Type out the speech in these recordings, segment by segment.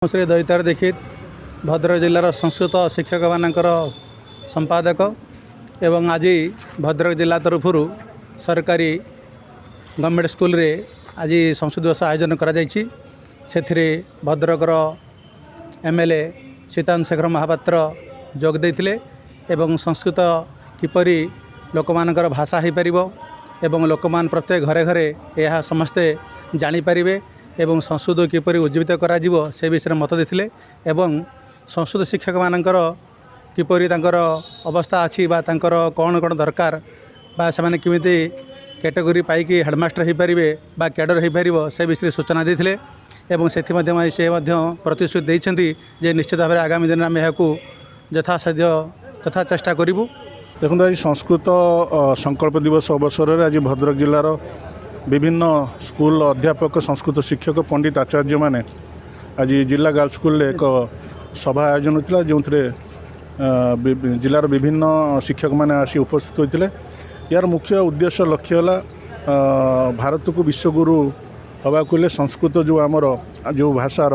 श्री दयितार दीक्षित भद्रक जिलार संस्कृत शिक्षक मानकर संपादक एवं आज भद्रक जिला तरफ सरकारी गवर्नमेंट स्कूल रे आज संस्कृत दिवस आयोजन कर भद्रकर एमएलए सीतांत शेखर महापात्र जोग देते एवं संस्कृत किपरि लोक मानकर भाषा हो पार एवं लोक मान प्रत्येक घरे घरे यह समस्ते जानीपारे एवं संस्कृत किपरि उज्जीवित करा से विषय मत देते एवं संस्कृत शिक्षक मानकर किपरि तांकर अवस्था अच्छी बा तांकर कौन कौन दरकार बा से केमिति कैटेगरी पाइकी हेडमास्टर हो पारे बा कैडर हो पार से विषय सूचना देते एवं से प्रतिश्रुति देइछन्ति जे निश्चित भाव आगामी दिन में यह यथासाध्य तथा चेष्टा करूँ। देखो आज संस्कृत संकल्प दिवस अवसर में आज भद्रक जिलार विभिन्न स्कूल अध्यापक संस्कृत शिक्षक पंडित आचार्य माने आज जिला गर्ल्स स्कूल एक सभा आयोजन होता जो जिलार विभिन्न शिक्षक माने आसी उपस्थित होते। यार मुख्य उद्देश्य लक्ष्य है भारत को विश्वगुरु हवा को संस्कृत जो आमर जो भाषार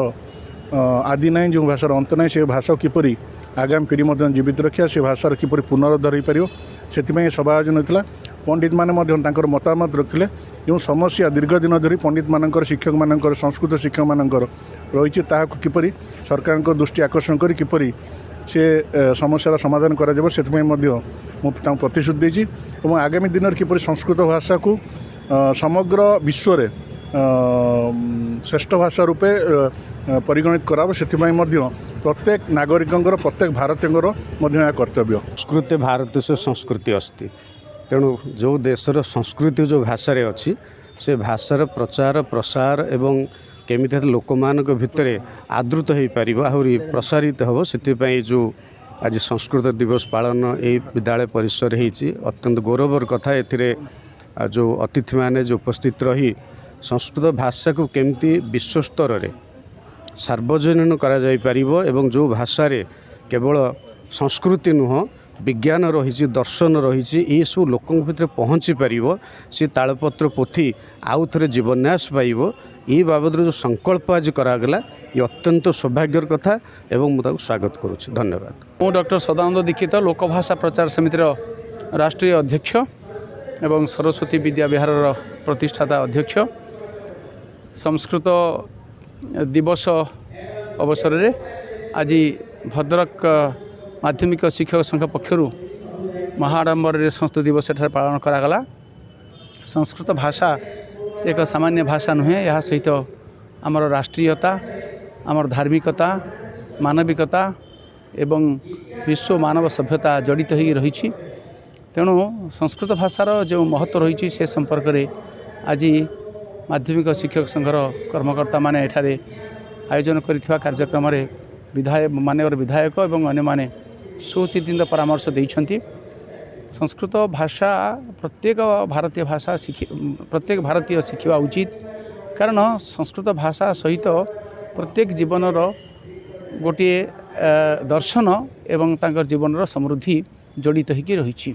आदि ना जो भाषार अंत ना से भाषा किपरि आगामी पीढ़ी जीवित रखा से भाषार किपरि पुनरुद्धार हो पार से सभा आयोजन होता। पंडित माने मतामत रखते जो समस्या दीर्घ दिन धरी पंडित मानकर शिक्षक मानकर संस्कृत शिक्षक मानकर रही किपरि सरकार दृष्टि आकर्षण करी किपरि से समस्यार समाधान करा से प्रतिश्रुति देछि और आगामी दिन किपरि संस्कृत भाषा को समग्र विश्व रे श्रेष्ठ भाषा रूपे परिगणित करा से प्रत्येक नागरिकों प्रत्येक भारतीय कर्तव्य। संस्कृत भारत से संस्कृति अस्ति तेणु जो देशर संस्कृति जो भाषा अच्छी से भाषार प्रचार प्रसार एवं केमिति लोक मान भितर आदृत हो पार आहरी प्रसारित हम से जो आज संस्कृत दिवस पालन ये विद्यालय परिसर होती अत्यंत गौरवर कथा ए जो अतिथि माने जो उपस्थित रही संस्कृत भाषा को केमिति विश्व स्तर में सार्वजनीन करा जाई परिबो एवं जो भाषा रे केवल संस्कृति नुह विज्ञान रही दर्शन रही ये सब लोकों भितर पहुँची पार सी तालपत्र पोथी आउ थे जीवन्यास पाइब ये बाबद जो संकल्प आज करागला ये अत्यंत सौभाग्यर कथा एवं मुझे स्वागत करुच्ची। धन्यवाद। मु डॉक्टर सदानंद दीक्षित लोकभाषा प्रचार समितिर राष्ट्रीय अध्यक्ष एवं सरस्वती विद्या विहार प्रतिष्ठाता अध्यक्ष संस्कृत दिवस अवसर में आज भद्रक माध्यमिक शिक्षक संघ पक्षर महाडंबर संस्कृत दिवस पालन करागला। संस्कृत भाषा से एक सामान्य भाषा नुहे यह सहित आमर राष्ट्रीयता आमर धार्मिकता मानविकता एवं विश्व मानव सभ्यता जड़ित हो रही तेणु संस्कृत भाषार जो महत्व रही से संपर्क में आज माध्यमिक शिक्षक संघर कर्मकर्ता माने एठारे आयोजन करिथिबा कार्यक्रम रे विधायक माननीय विधायक एवं अन्य माने सुचिंतित परामर्श देइछन्ति। संस्कृत भाषा प्रत्येक भारतीय शिखिबा उचित कारण संस्कृत भाषा सहित प्रत्येक जीवनर गोटे दर्शन एवं तांकर जीवनर समृद्धि जड़ित होइकी रहिछि।